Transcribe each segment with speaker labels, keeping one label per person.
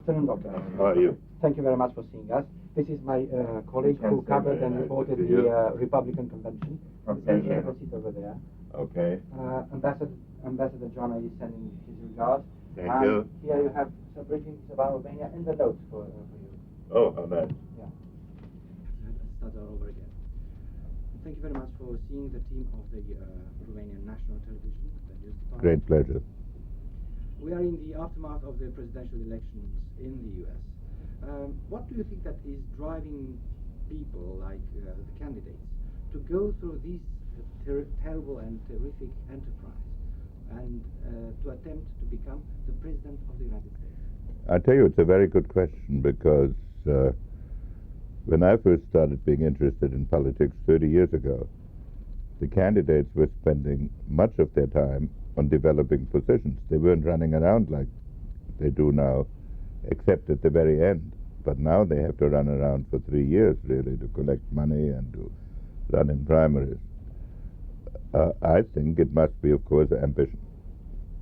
Speaker 1: afternoon, Doctor.
Speaker 2: How are you?
Speaker 1: Thank you very much for seeing us. This is my colleague who covered and reported the Republican convention.
Speaker 2: Okay.
Speaker 1: Have a seat over there.
Speaker 2: Okay.
Speaker 1: Ambassador John is sending his regards.
Speaker 2: Thank you.
Speaker 1: Here you have some briefings about Romania and the notes for you.
Speaker 2: Oh, how nice.
Speaker 1: Yeah. Let's start all over again. Thank you very much for seeing the team of the Romanian National Television, the news department.
Speaker 2: Great pleasure.
Speaker 1: We are in the aftermath of the presidential elections in the U.S. What do you think that is driving people like the candidates to go through this terrible and terrific enterprise and to attempt to become the President of the United States?
Speaker 2: I tell you, it's a very good question because when I first started being interested in politics 30 years ago, the candidates were spending much of their time on developing positions. They weren't running around like they do now, except at the very end. But now they have to run around for 3 years, really, to collect money and to run in primaries. I think it must be, of course, ambition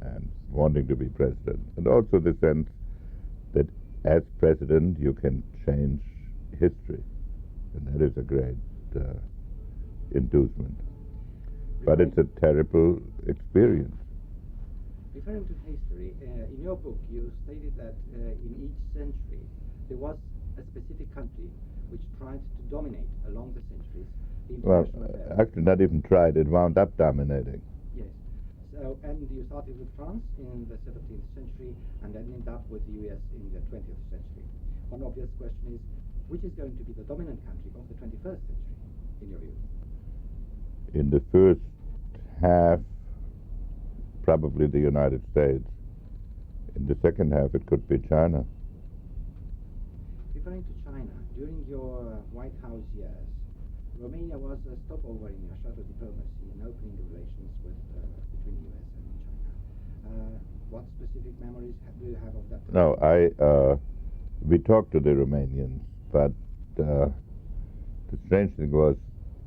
Speaker 2: and wanting to be president. And also the sense that as president you can change history. And that is a great inducement. But it's a terrible experience.
Speaker 1: Referring to history, in your book you stated that in each century there was a specific country which tried to dominate along the centuries the international affairs.
Speaker 2: Actually not even tried, it wound up dominating.
Speaker 1: Yes. So, and you started with France in the 17th century and then ended up with the US in the 20th century. One obvious question is, which is going to be the dominant country of the 21st century, in your view?
Speaker 2: In the first half, probably the United States. In the second half, it could be China.
Speaker 1: Referring to China, during your White House years, Romania was a stopover in your shuttle diplomacy in opening relations with, between the US and China. What specific memories do you have of that?
Speaker 2: No, we talked to the Romanians, but the strange thing was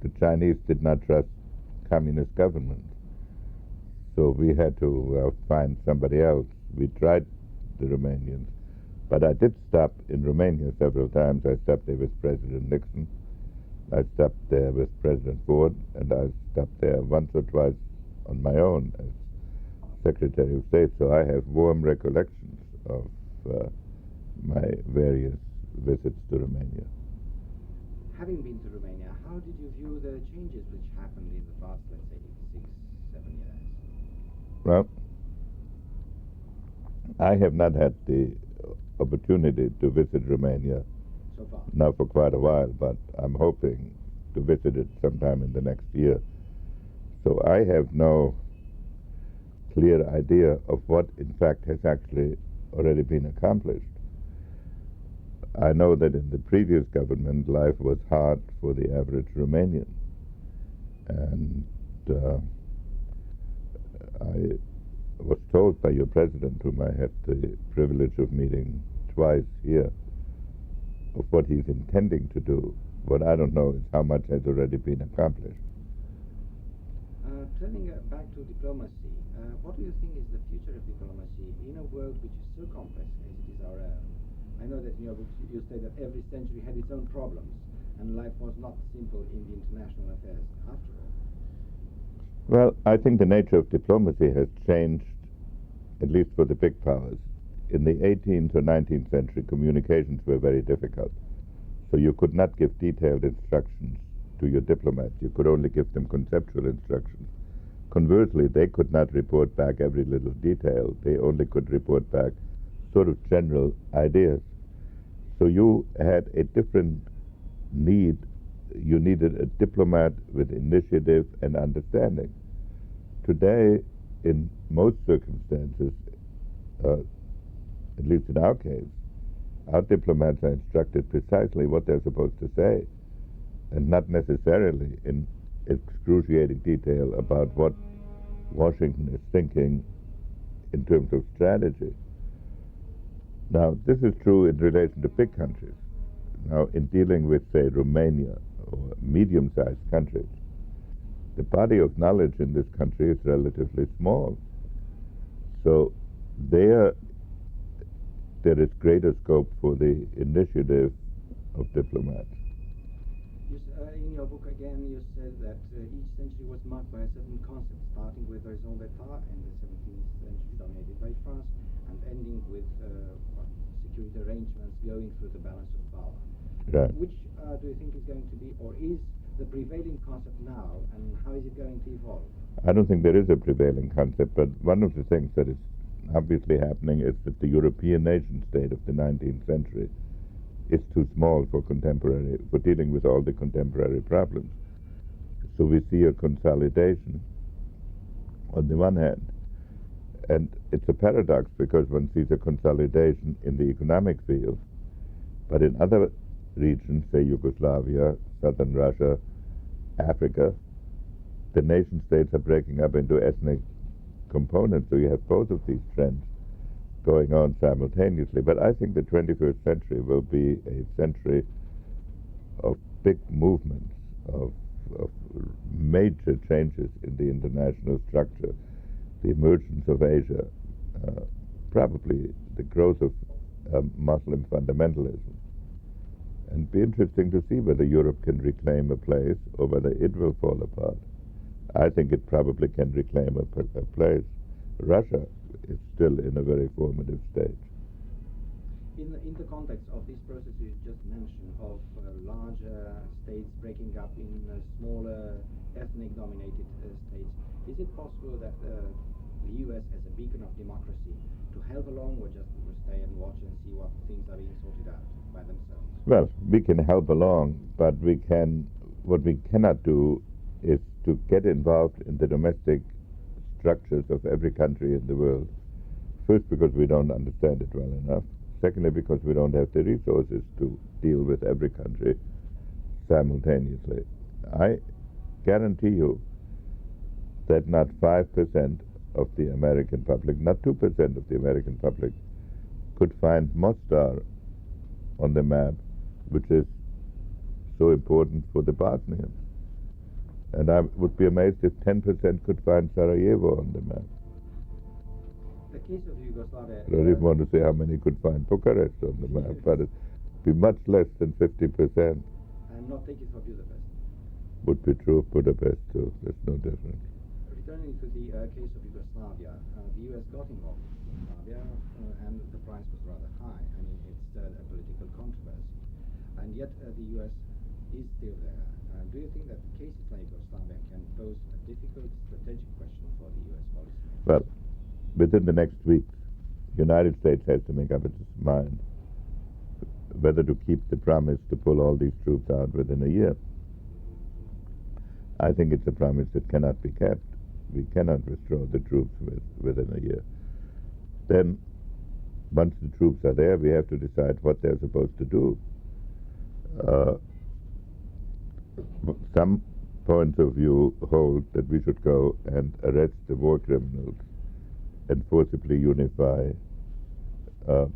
Speaker 2: the Chinese did not trust communist government. So we had to find somebody else. We tried the Romanians. But I did stop in Romania several times. I stopped there with President Nixon. I stopped there with President Ford. And I stopped there once or twice on my own as Secretary of State. So I have warm recollections of my various visits to Romania.
Speaker 1: Having been to Romania, how did you view the changes which happened in the past, let's say, 6, 7 years?
Speaker 2: Well, I have not had the opportunity to visit Romania
Speaker 1: so far.
Speaker 2: Now for quite a while, but I'm hoping to visit it sometime in the next year. So I have no clear idea of what, in fact, has actually already been accomplished. I know that in the previous government, life was hard for the average Romanian. And I was told by your president, whom I had the privilege of meeting twice here, of what he's intending to do. What I don't know is how much has already been accomplished.
Speaker 1: Turning back to diplomacy, what do you think is the future of diplomacy in a world which is so complex as it is our own? I know that in your book you say that every century had its own problems, and life was not simple in the international affairs after all.
Speaker 2: Well, I think the nature of diplomacy has changed, at least for the big powers. In the 18th or 19th century, communications were very difficult. So you could not give detailed instructions to your diplomats. You could only give them conceptual instructions. Conversely, they could not report back every little detail. They only could report back sort of general ideas. So you had a different need. You needed a diplomat with initiative and understanding. Today, in most circumstances, at least in our case, our diplomats are instructed precisely what they're supposed to say, and not necessarily in excruciating detail about what Washington is thinking in terms of strategy. Now, this is true in relation to big countries. Now, in dealing with, say, Romania or medium-sized countries, the body of knowledge in this country is relatively small. So their there is greater scope for the initiative of diplomats.
Speaker 1: In your book again, you said that each century was marked by a certain concept, starting with raison d'etre in the 17th century, dominated by France, and ending with security arrangements going through the balance of power.
Speaker 2: Right.
Speaker 1: Which do you think is going to be, or is the prevailing concept now, and how is it going to evolve?
Speaker 2: I don't think there is a prevailing concept, but one of the things that is obviously happening is that the European nation state of the 19th century is too small for dealing with all the contemporary problems. So we see a consolidation on the one hand, and it's a paradox because one sees a consolidation in the economic field, but in other regions, say Yugoslavia, southern Russia, Africa, the nation states are breaking up into ethnic components, so you have both of these trends going on simultaneously. But I think the 21st century will be a century of big movements, of major changes in the international structure, the emergence of Asia, probably the growth of Muslim fundamentalism. And it'll be interesting to see whether Europe can reclaim a place or whether it will fall apart. I think it probably can reclaim a place. Russia is still in a very formative stage.
Speaker 1: In the context of this process you just mentioned, of larger states breaking up in smaller ethnic-dominated states, is it possible that the US as a beacon of democracy to help along, or just to stay and watch and see what things are being sorted out by themselves?
Speaker 2: Well, we can help along, but what we cannot do is to get involved in the domestic structures of every country in the world. First, because we don't understand it well enough. Secondly, because we don't have the resources to deal with every country simultaneously. I guarantee you that not 5% of the American public, not 2% of the American public, could find Mostar on the map, which is so important for the Bosnians. And I would be amazed if 10% could find Sarajevo on the map.
Speaker 1: The case of Yugoslavia...
Speaker 2: I don't even want to say how many could find Bucharest on the map, but it'd be much less than 50%.
Speaker 1: And not take it for Budapest.
Speaker 2: Would be true of Budapest too. There's no difference.
Speaker 1: Returning to the case of Yugoslavia, the US got involved in Yugoslavia, and the price was rather high. I mean, it's a political controversy. And yet the US is still there. Do you think that cases like Yugoslavia can pose a difficult strategic question for the US policy?
Speaker 2: Well, within the next week, the United States has to make up its mind whether to keep the promise to pull all these troops out within a year. I think it's a promise that cannot be kept. We cannot withdraw the troops within a year. Then, once the troops are there, we have to decide what they're supposed to do. Some points of view hold that we should go and arrest the war criminals and forcibly unify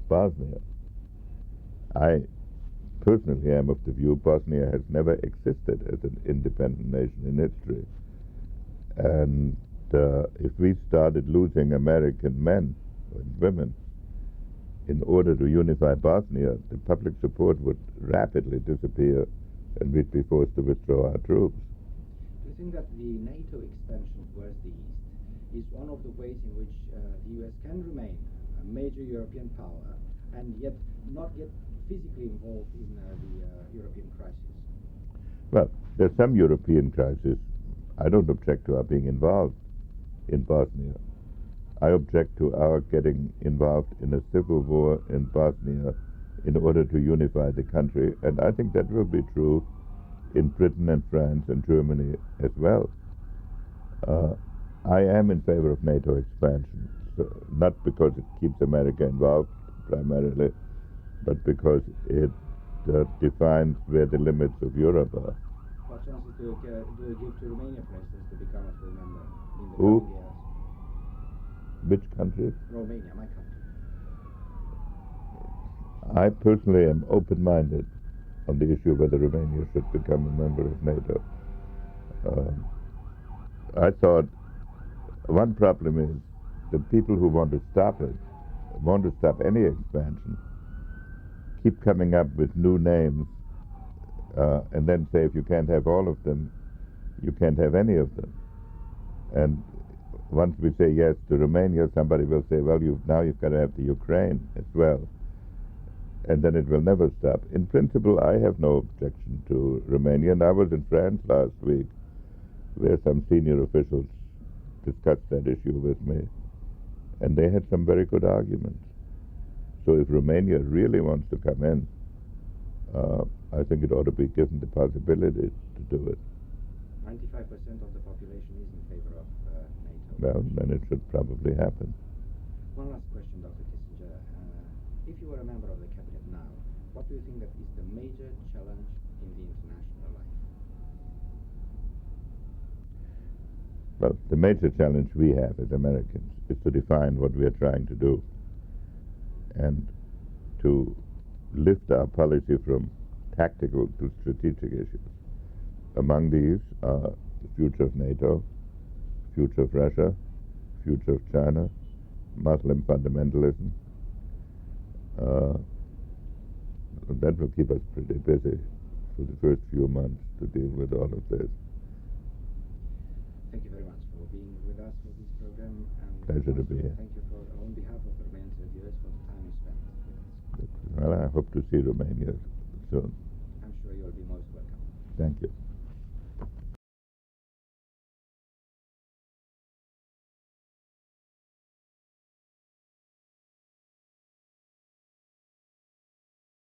Speaker 2: Bosnia. I personally am of the view Bosnia has never existed as an independent nation in history. And if we started losing American men and women in order to unify Bosnia, the public support would rapidly disappear and we'd be forced to withdraw our troops.
Speaker 1: Do you think that the NATO expansion towards the east is one of the ways in which the US can remain a major European power and yet not get physically involved in the European crisis?
Speaker 2: Well, there's some European crisis. I don't object to our being involved in Bosnia. I object to our getting involved in a civil war in Bosnia in order to unify the country, and I think that will be true in Britain and France and Germany as well. I am in favor of NATO expansion, not because it keeps America involved primarily, but because it defines where the limits of Europe are.
Speaker 1: What chances do you give to Romania, for instance, to become a full member in the
Speaker 2: Who?
Speaker 1: coming years?
Speaker 2: Which country?
Speaker 1: Romania, my country.
Speaker 2: I personally am open-minded on the issue of whether Romania should become a member of NATO. I thought one problem is the people who want to stop it want to stop any expansion keep coming up with new names and then say if you can't have all of them, you can't have any of them. And once we say yes to Romania, somebody will say, well, now you've got to have the Ukraine as well. And then it will never stop. In principle, I have no objection to Romania. And I was in France last week where some senior officials discussed that issue with me. And they had some very good arguments. So if Romania really wants to come in, I think it ought to be given the possibility to do it.
Speaker 1: 95% of the population is in favor of NATO.
Speaker 2: Well, then it should probably happen.
Speaker 1: One last question, Dr. Kissinger. If you were a member of the cabinet now, what do you think that is the major challenge in the international life?
Speaker 2: Well, the major challenge we have as Americans is to define what we are trying to do and to lift our policy from tactical to strategic issues. Among these are the future of NATO, future of Russia, future of China, Muslim fundamentalism. That will keep us pretty busy for the first few months to deal with all of this.
Speaker 1: Thank you very much for being with us for this program. And
Speaker 2: Pleasure to be here.
Speaker 1: Thank you on behalf of the Romanian viewers for the time you spent with us.
Speaker 2: Well, I hope to see Romania soon.
Speaker 1: I'm sure you'll be most welcome.
Speaker 2: Thank you.